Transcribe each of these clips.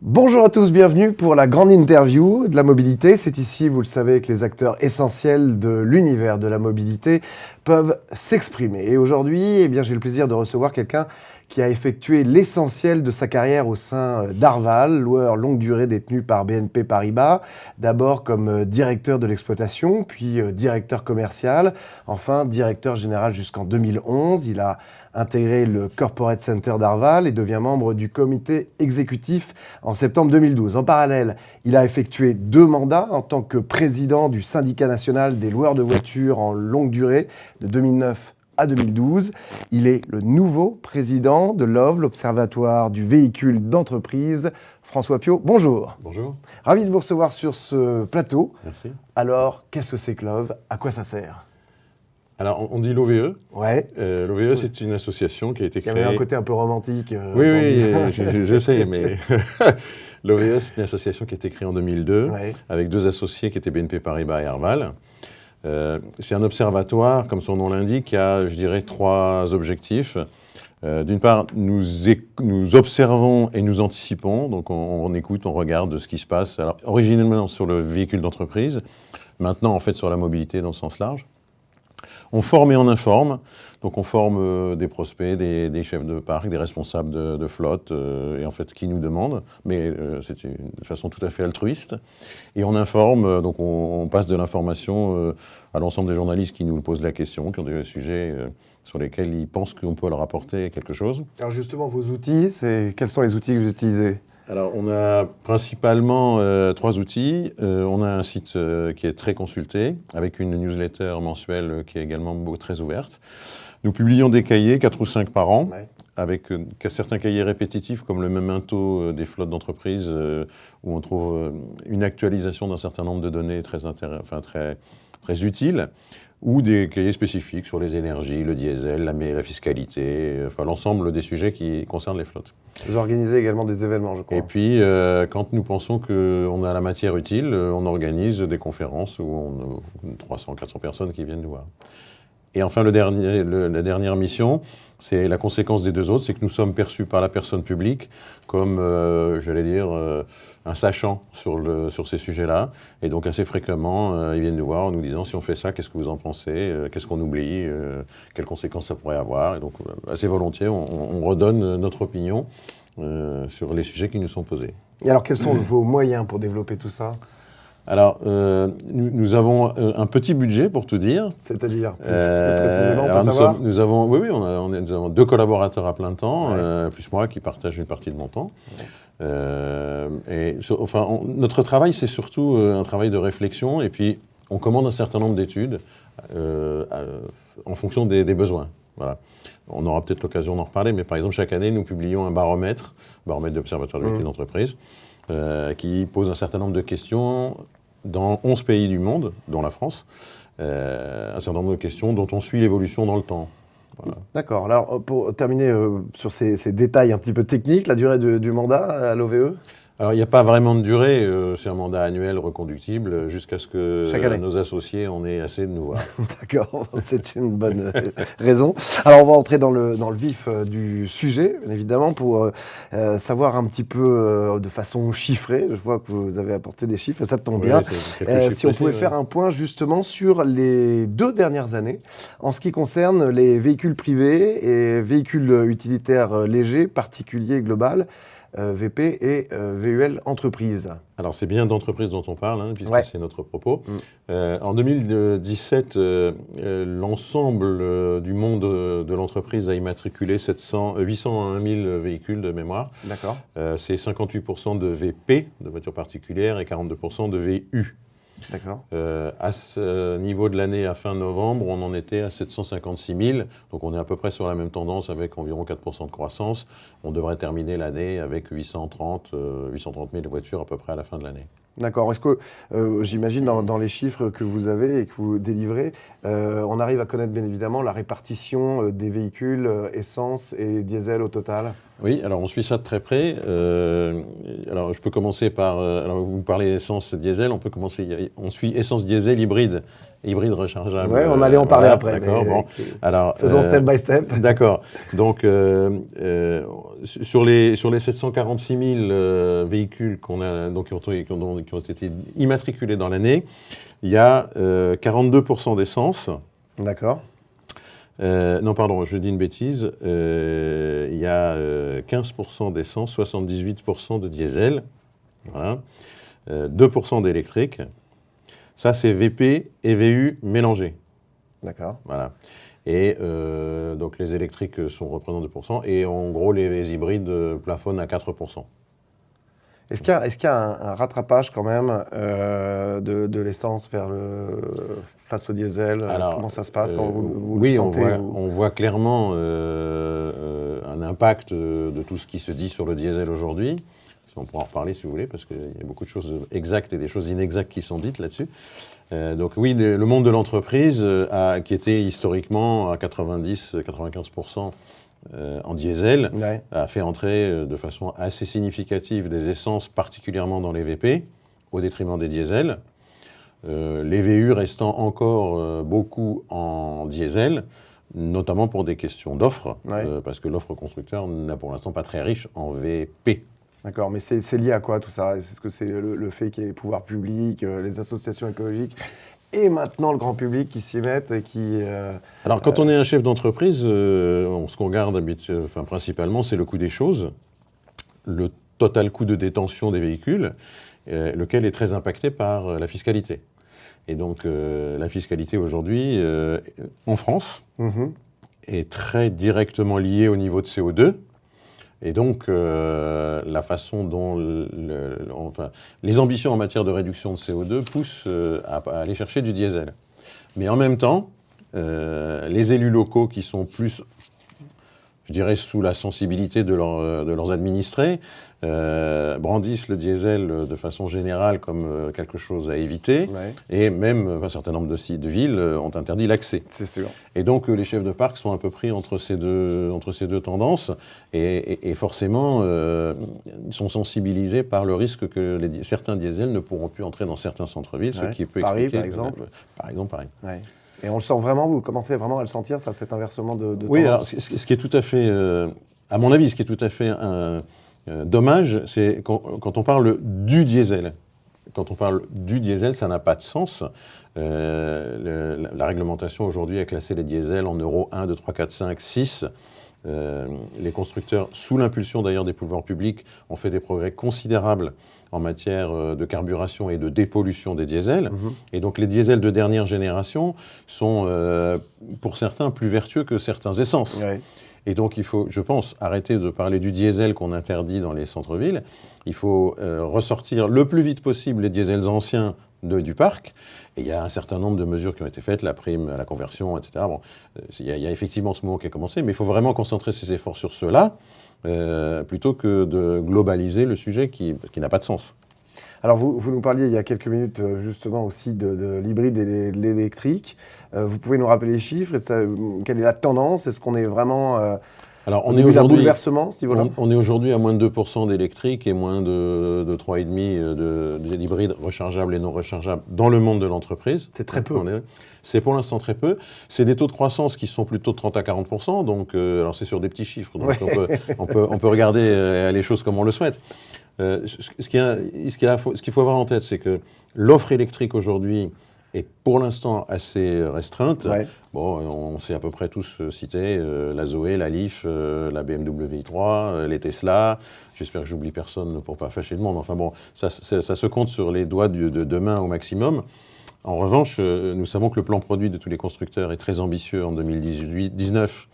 Bonjour à tous, bienvenue pour la grande interview de la mobilité. C'est ici, vous le savez, que les acteurs essentiels de l'univers de la mobilité peuvent s'exprimer. Et aujourd'hui, j'ai le plaisir de recevoir quelqu'un qui a effectué l'essentiel de sa carrière au sein d'Arval, loueur longue durée détenu par BNP Paribas, d'abord comme directeur de l'exploitation, puis directeur commercial, enfin directeur général jusqu'en 2011. Il a intégré le Corporate Center d'Arval et devient membre du comité exécutif en septembre 2012. En parallèle, il a effectué 2 mandats en tant que président du syndicat national des loueurs de voitures en longue durée de 2009 à 2012. Il est le nouveau président de l'OVE, l'Observatoire du véhicule d'entreprise. François Piot, bonjour. Bonjour. Ravi de vous recevoir sur ce plateau. Merci. Alors, qu'est-ce que c'est que l'OVE? À quoi ça sert? Alors, on dit l'OVE. Ouais. L'OVE, c'est une association qui a été Il y créée... avait un côté un peu romantique. Oui, je sais, mais l'OVE, c'est une association qui a été créée en 2002, Ouais. avec 2 associés qui étaient BNP Paribas et Arval. C'est un observatoire, comme son nom l'indique, qui a, je dirais, 3 objectifs. D'une part, nous observons et nous anticipons, donc on écoute, on regarde ce qui se passe, alors, originellement sur le véhicule d'entreprise, maintenant en fait sur la mobilité dans le sens large. On forme et on informe, donc on forme des prospects, des chefs de parc, des responsables de flotte, et en fait qui nous demandent, mais c'est une façon tout à fait altruiste. Et on informe, donc on passe de l'information à l'ensemble des journalistes qui nous posent la question, qui ont des sujets sur lesquels ils pensent qu'on peut leur apporter quelque chose. Alors justement, vos outils, quels sont les outils que vous utilisez? Alors, on a principalement 3 outils. On a un site qui est très consulté, avec une newsletter mensuelle qui est également très ouverte. Nous publions des cahiers, 4 ou 5 par an, Ouais. avec certains cahiers répétitifs, comme le memento des flottes d'entreprise, où on trouve une actualisation d'un certain nombre de données très utiles, ou des cahiers spécifiques sur les énergies, le diesel, la fiscalité, enfin l'ensemble des sujets qui concernent les flottes. Vous organisez également des événements, je crois. Et puis, quand nous pensons qu'on a la matière utile, on organise des conférences où on a 300, 400 personnes qui viennent nous voir. Et enfin, la dernière mission, c'est la conséquence des 2 autres, c'est que nous sommes perçus par la personne publique comme, un sachant sur ces sujets-là. Et donc, assez fréquemment, ils viennent nous voir en nous disant, si on fait ça, qu'est-ce que vous en pensez? Qu'est-ce qu'on oublie? Quelles conséquences ça pourrait avoir? Et donc, assez volontiers, on redonne notre opinion sur les sujets qui nous sont posés. Et alors, quels sont vos moyens pour développer tout ça? Alors, nous avons un petit budget, pour tout dire. C'est-à-dire, plus précisément, on peut Alors savoir? nous avons 2 collaborateurs à plein temps, plus moi qui partage une partie de mon temps. Notre travail, c'est surtout un travail de réflexion, et puis on commande un certain nombre d'études en fonction des besoins. Voilà. On aura peut-être l'occasion d'en reparler, mais par exemple, chaque année, nous publions un baromètre d'Observatoire de véhicules d'entreprise, qui pose un certain nombre de questions dans 11 pays du monde, dont la France, un certain nombre de questions dont on suit l'évolution dans le temps. Voilà. D'accord. Alors, pour terminer sur ces détails un petit peu techniques, la durée du mandat à l'OVE? Alors, il n'y a pas vraiment de durée, c'est un mandat annuel reconductible, jusqu'à ce que nos associés en aient assez de nous voir. D'accord, c'est une bonne raison. Alors, on va entrer dans le vif du sujet, bien évidemment, pour savoir un petit peu de façon chiffrée. Je vois que vous avez apporté des chiffres, et ça tombe bien. Si on pouvait faire un point justement sur les 2 dernières années, en ce qui concerne les véhicules privés et véhicules utilitaires légers, particuliers, global, VP et VUL entreprise. Alors c'est bien d'entreprise dont on parle, puisque c'est notre propos. En 2017, l'ensemble du monde de l'entreprise a immatriculé 801 000 véhicules de mémoire. D'accord. C'est 58% de VP, de voitures particulières, et 42% de VU. D'accord. À ce niveau de l'année, à fin novembre, on en était à 756 000. Donc on est à peu près sur la même tendance avec environ 4% de croissance. On devrait terminer l'année avec 830 000 voitures à peu près à la fin de l'année. D'accord. Est-ce que, j'imagine, dans les chiffres que vous avez et que vous délivrez, on arrive à connaître bien évidemment la répartition des véhicules essence et diesel au total? Oui, alors on suit ça de très près. Alors je peux commencer par... alors vous parlez essence diesel, on suit essence diesel hybride rechargeable. Ouais, on allait en parler après. D'accord, bon. Alors, faisons step by step. D'accord. Donc, sur les 746 000 véhicules donc, qui ont été immatriculés dans l'année, il y a 42% d'essence. D'accord. Non, pardon, je dis une bêtise. Il y a 15% d'essence, 78% de diesel, voilà. 2% d'électrique. Ça, c'est VP et VU mélangés. D'accord. Voilà. Et donc, les électriques représentent 2%. Et en gros, les hybrides plafonnent à 4%. Est-ce qu'il y a un rattrapage quand même de l'essence face au diesel? Alors, comment ça se passe quand vous oui, le sentez? on voit clairement un impact de tout ce qui se dit sur le diesel aujourd'hui. On pourra en reparler si vous voulez, parce qu'il y a beaucoup de choses exactes et des choses inexactes qui sont dites là-dessus. Donc oui, le monde de l'entreprise, qui était historiquement à 90-95% en diesel, Ouais. a fait entrer de façon assez significative des essences, particulièrement dans les VP, au détriment des diesels. Les VU restant encore beaucoup en diesel, notamment pour des questions d'offres, Ouais. parce que l'offre constructeur n'a pour l'instant pas très riche en VP. D'accord, mais c'est lié à quoi tout ça? Est-ce que c'est le fait qu'il y ait les pouvoirs publics, les associations écologiques et maintenant le grand public qui s'y mettent et qui... Alors, quand on est un chef d'entreprise, ce qu'on regarde principalement, c'est le coût des choses, le total coût de détention des véhicules, lequel est très impacté par la fiscalité. Et donc, la fiscalité aujourd'hui, en France, est très directement liée au niveau de CO2. Et donc, la façon dont les ambitions en matière de réduction de CO2 poussent à aller chercher du diesel. Mais en même temps, les élus locaux qui sont plus, je dirais, sous la sensibilité de leurs administrés, brandissent le diesel de façon générale comme quelque chose à éviter. Ouais. Et même un certain nombre de villes ont interdit l'accès. C'est sûr. Et donc les chefs de parc sont un peu pris entre ces deux tendances et forcément sont sensibilisés par le risque que certains diesels ne pourront plus entrer dans certains centres-villes, ce qui peut Paris, expliquer... par exemple. Par exemple, Paris. Ouais. Et on le sent vraiment, vous commencez vraiment à le sentir, ça, cet inversement de Oui, alors tendance? ce qui est tout à fait, à mon avis, ce qui est tout à fait dommage, c'est quand on parle du diesel. Quand on parle du diesel, ça n'a pas de sens. La réglementation aujourd'hui a classé les diesels en Euro 1, 2, 3, 4, 5, 6. Les constructeurs, sous l'impulsion d'ailleurs des pouvoirs publics, ont fait des progrès considérables en matière de carburation et de dépollution des diesels. Et donc les diesels de dernière génération sont, pour certains, plus vertueux que certains essences. Ouais. Et donc il faut, je pense, arrêter de parler du diesel qu'on interdit dans les centres-villes. Il faut ressortir le plus vite possible les diesels anciens du parc. Et il y a un certain nombre de mesures qui ont été faites, la prime à la conversion, etc. Bon, il y a effectivement ce mouvement qui a commencé, mais il faut vraiment concentrer ses efforts sur cela, plutôt que de globaliser le sujet qui n'a pas de sens. Alors, vous nous parliez il y a quelques minutes justement aussi de l'hybride et de l'électrique. Vous pouvez nous rappeler les chiffres et quelle est la tendance? Est-ce qu'on est vraiment Alors, au début d'un bouleversement à ce niveau-là? On est aujourd'hui à moins de 2% d'électrique et moins de 3,5% d'hybrides rechargeables et non rechargeables dans le monde de l'entreprise. C'est très peu. C'est pour l'instant très peu. C'est des taux de croissance qui sont plutôt de 30 à 40%. Donc, alors c'est sur des petits chiffres. Donc on peut regarder les choses comme on le souhaite. Ce qu'il faut avoir en tête, c'est que l'offre électrique aujourd'hui est pour l'instant assez restreinte. Ouais. Bon, on sait à peu près tous citer la Zoé, la Leaf, la BMW i3, les Tesla. J'espère que j'oublie personne pour pas fâcher le monde. Enfin bon, ça se compte sur les doigts de deux mains au maximum. En revanche, nous savons que le plan produit de tous les constructeurs est très ambitieux en 2019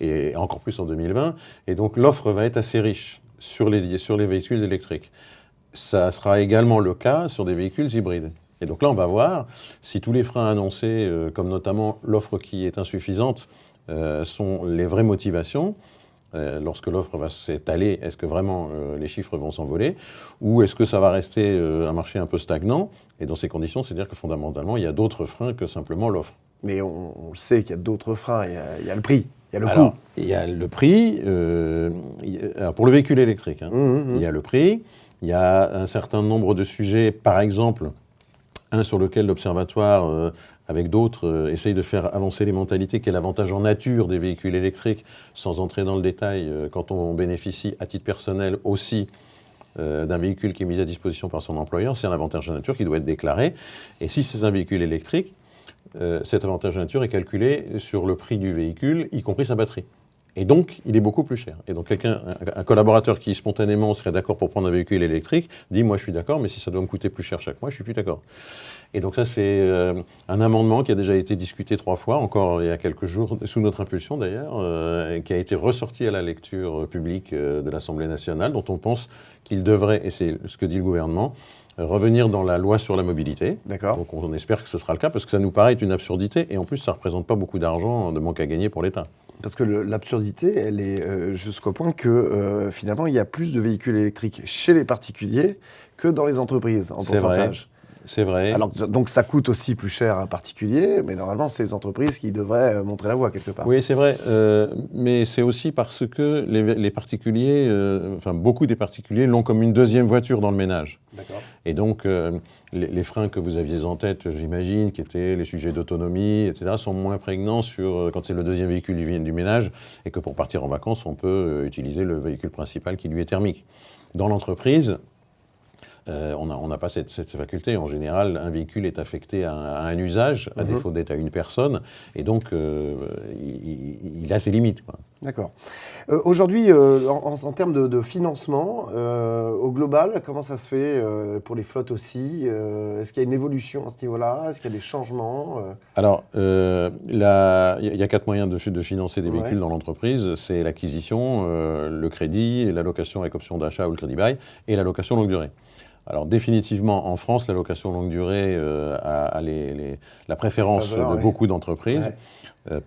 et encore plus en 2020. Et donc l'offre va être assez riche sur les véhicules électriques. Ça sera également le cas sur des véhicules hybrides. Et donc là, on va voir si tous les freins annoncés, comme notamment l'offre qui est insuffisante, sont les vraies motivations. Lorsque l'offre va s'étaler, est-ce que vraiment les chiffres vont s'envoler? Ou est-ce que ça va rester un marché un peu stagnant? Et dans ces conditions, c'est-à-dire que fondamentalement, il y a d'autres freins que simplement l'offre. Mais on le sait qu'il y a d'autres freins. Il y a le prix. Il y a le Alors, coût. il y a le prix, alors pour le véhicule électrique, hein, il y a le prix, il y a un certain nombre de sujets, par exemple, un sur lequel l'Observatoire, avec d'autres, essaye de faire avancer les mentalités, qui est l'avantage en nature des véhicules électriques, sans entrer dans le détail, quand on bénéficie à titre personnel aussi d'un véhicule qui est mis à disposition par son employeur, c'est un avantage en nature qui doit être déclaré. Et si c'est un véhicule électrique, cet avantage en nature est calculé sur le prix du véhicule, y compris sa batterie. Et donc, il est beaucoup plus cher. Et donc, un collaborateur qui spontanément serait d'accord pour prendre un véhicule électrique, dit « moi je suis d'accord, mais si ça doit me coûter plus cher chaque mois, je suis plus d'accord ». Et donc ça, c'est un amendement qui a déjà été discuté 3 fois, encore il y a quelques jours, sous notre impulsion d'ailleurs, qui a été ressorti à la lecture publique de l'Assemblée nationale, dont on pense qu'il devrait, et c'est ce que dit le gouvernement, revenir dans la loi sur la mobilité. D'accord. Donc on espère que ce sera le cas, parce que ça nous paraît être une absurdité, et en plus ça ne représente pas beaucoup d'argent, de manque à gagner pour l'État. Parce que l'absurdité, elle est jusqu'au point que finalement, il y a plus de véhicules électriques chez les particuliers que dans les entreprises, en pourcentage. C'est vrai. Alors, donc ça coûte aussi plus cher à un particulier, mais normalement, c'est les entreprises qui devraient montrer la voie quelque part. Oui, c'est vrai, mais c'est aussi parce que les particuliers, enfin beaucoup des particuliers l'ont comme une deuxième voiture dans le ménage. D'accord. Et donc, les freins que vous aviez en tête, j'imagine, qui étaient les sujets d'autonomie, etc., sont moins prégnants quand c'est le deuxième véhicule du ménage, et que pour partir en vacances, on peut utiliser le véhicule principal qui lui est thermique. Dans l'entreprise, on n'a pas cette faculté. En général, un véhicule est affecté à un usage, à défaut d'être à une personne, et donc il a ses limites, quoi. D'accord. Aujourd'hui, en termes de financement, au global, comment ça se fait pour les flottes aussi Est-ce qu'il y a une évolution à ce niveau-là Est-ce qu'il y a des changements Alors, il y a 4 moyens de financer des véhicules dans l'entreprise. C'est l'acquisition, le crédit, la location avec option d'achat ou le crédit bail, et la location longue durée. Alors définitivement, en France, la location longue durée a la préférence de beaucoup d'entreprises,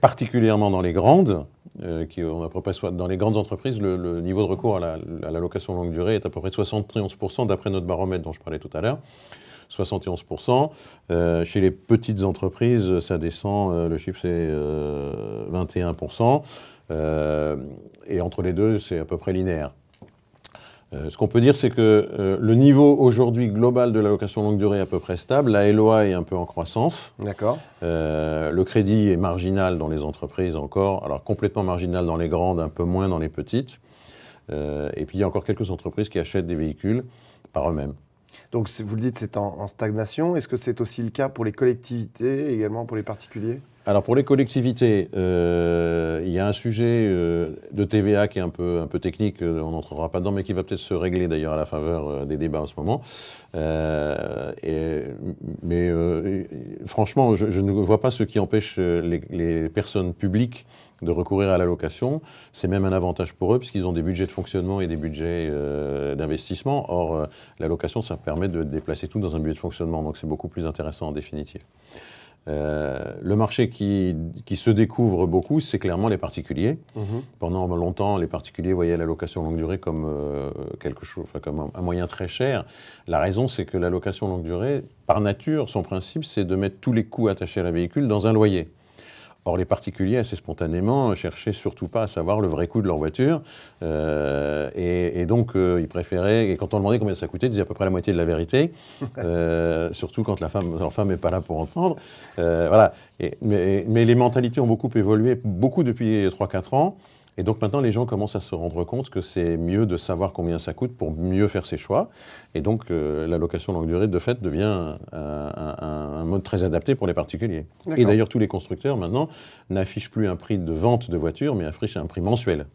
particulièrement dans les grandes. Dans les grandes entreprises, le niveau de recours à la location longue durée est à peu près de 71% d'après notre baromètre dont je parlais tout à l'heure. 71%. Chez les petites entreprises, ça descend, le chiffre c'est 21%. Et entre les deux, c'est à peu près linéaire. Ce qu'on peut dire, c'est que le niveau aujourd'hui global de la location longue durée est à peu près stable. La LOA est un peu en croissance. D'accord. Le crédit est marginal dans les entreprises encore, alors complètement marginal dans les grandes, un peu moins dans les petites. Et puis il y a encore quelques entreprises qui achètent des véhicules par eux-mêmes. Donc vous le dites, c'est en stagnation. Est-ce que c'est aussi le cas pour les collectivités, également pour les particuliers ? Alors pour les collectivités, il y a un sujet de TVA qui est un peu technique, on n'entrera pas dedans, mais qui va peut-être se régler d'ailleurs à la faveur des débats en ce moment. Franchement, je ne vois pas ce qui empêche les personnes publiques de recourir à la location. C'est même un avantage pour eux, puisqu'ils ont des budgets de fonctionnement et des budgets d'investissement. Or, la location, ça permet de déplacer tout dans un budget de fonctionnement, donc c'est beaucoup plus intéressant en définitive. Le marché qui se découvre beaucoup, c'est clairement les particuliers. Pendant longtemps, les particuliers voyaient la location longue durée comme comme un moyen très cher. La raison, c'est que la location longue durée, par nature, son principe, c'est de mettre tous les coûts attachés à la véhicule dans un loyer. Or, les particuliers, assez spontanément, cherchaient surtout pas à savoir le vrai coût de leur voiture. Et donc, ils préféraient, et quand on demandait combien ça coûtait, ils disaient à peu près la moitié de la vérité. Surtout quand leur femme n'est pas là pour entendre. Voilà. Mais les mentalités ont beaucoup évolué, beaucoup depuis 3-4 ans. Et donc maintenant, les gens commencent à se rendre compte que c'est mieux de savoir combien ça coûte pour mieux faire ses choix. Et donc, la location longue durée, de fait, devient un mode très adapté pour les particuliers. Et d'ailleurs, tous les constructeurs, maintenant, n'affichent plus un prix de vente de voiture, mais affichent un prix mensuel.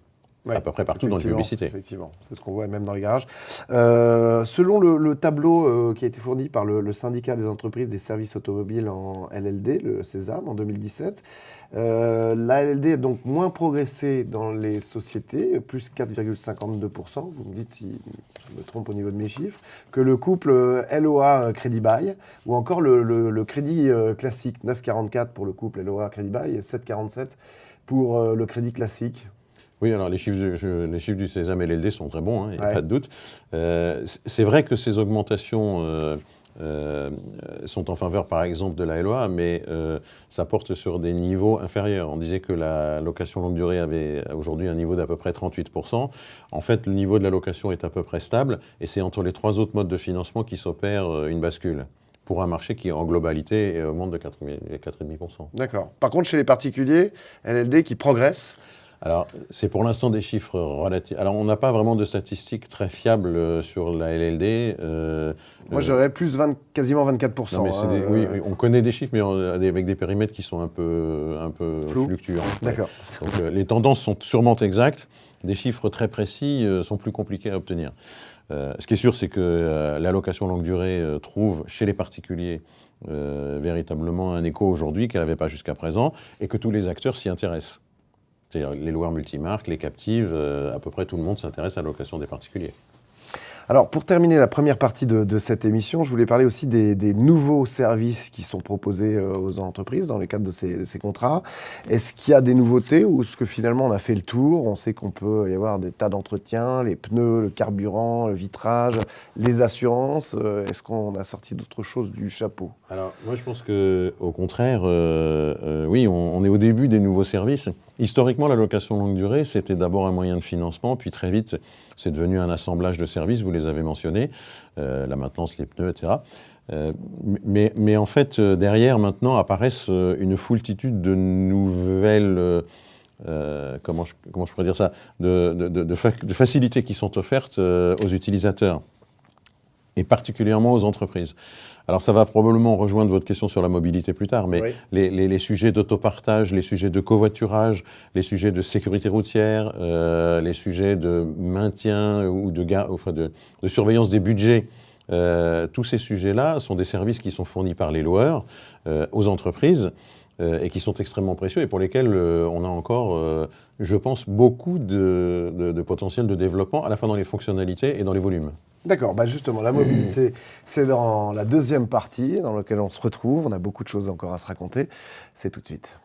À peu près partout dans les publicités. Effectivement, c'est ce qu'on voit même dans les garages. Selon le tableau qui a été fourni par le syndicat des entreprises des services automobiles en LLD, le CESAM, en 2017, la LLD a donc moins progressé dans les sociétés, plus 4,52%, vous me dites si je me trompe au niveau de mes chiffres, que le couple LOA Crédit Bail, ou encore le crédit classique, 9,44 pour le couple LOA Crédit Bail et 7,47 pour le crédit classique. Oui, alors les chiffres du Sésame LLD sont très bons, il n'y a pas de doute. C'est vrai que ces augmentations sont en faveur, par exemple, de la LOA, mais ça porte sur des niveaux inférieurs. On disait que la location longue durée avait aujourd'hui un niveau d'à peu près 38%. En fait, le niveau de la location est à peu près stable, et c'est entre les 3 autres modes de financement qui s'opère une bascule, pour un marché qui, en globalité, augmente de 4,5%. D'accord. Par contre, chez les particuliers, LLD qui progresse. Alors, c'est pour l'instant des chiffres relatifs. Alors, on n'a pas vraiment de statistiques très fiables sur la LLD. Moi, j'aurais plus quasiment 24%. Non, mais oui, on connaît des chiffres, mais avec des périmètres qui sont un peu fluctuants. D'accord. Donc, les tendances sont sûrement exactes. Des chiffres très précis sont plus compliqués à obtenir. Ce qui est sûr, c'est que la location longue durée trouve chez les particuliers véritablement un écho aujourd'hui qu'elle n'avait pas jusqu'à présent, et que tous les acteurs s'y intéressent. C'est-à-dire les loueurs multimarques, les captives, à peu près tout le monde s'intéresse à la location des particuliers. Alors, pour terminer la première partie de cette émission, je voulais parler aussi des nouveaux services qui sont proposés aux entreprises dans le cadre de ces contrats. Est-ce qu'il y a des nouveautés ou est-ce que finalement on a fait le tour? On sait qu'on peut y avoir des tas d'entretiens, les pneus, le carburant, le vitrage, les assurances. Est-ce qu'on a sorti d'autres choses du chapeau? Alors, moi je pense qu'au contraire, oui, on est au début des nouveaux services. Historiquement, la location longue durée, c'était d'abord un moyen de financement, puis très vite, c'est devenu un assemblage de services, vous les avez mentionnés, la maintenance, les pneus, etc. Mais en fait, derrière, maintenant, apparaissent une foultitude de nouvelles, comment je pourrais dire ça, de facilités qui sont offertes aux utilisateurs, et particulièrement aux entreprises. Alors ça va probablement rejoindre votre question sur la mobilité plus tard, mais oui. les sujets d'autopartage, les sujets de covoiturage, les sujets de sécurité routière, les sujets de maintien ou de surveillance des budgets, tous ces sujets-là sont des services qui sont fournis par les loueurs aux entreprises et qui sont extrêmement précieux et pour lesquels on a encore, je pense, beaucoup de potentiel de développement, à la fois dans les fonctionnalités et dans les volumes. D'accord, bah justement, la mobilité, c'est dans la deuxième partie dans laquelle on se retrouve. On a beaucoup de choses encore à se raconter. C'est tout de suite.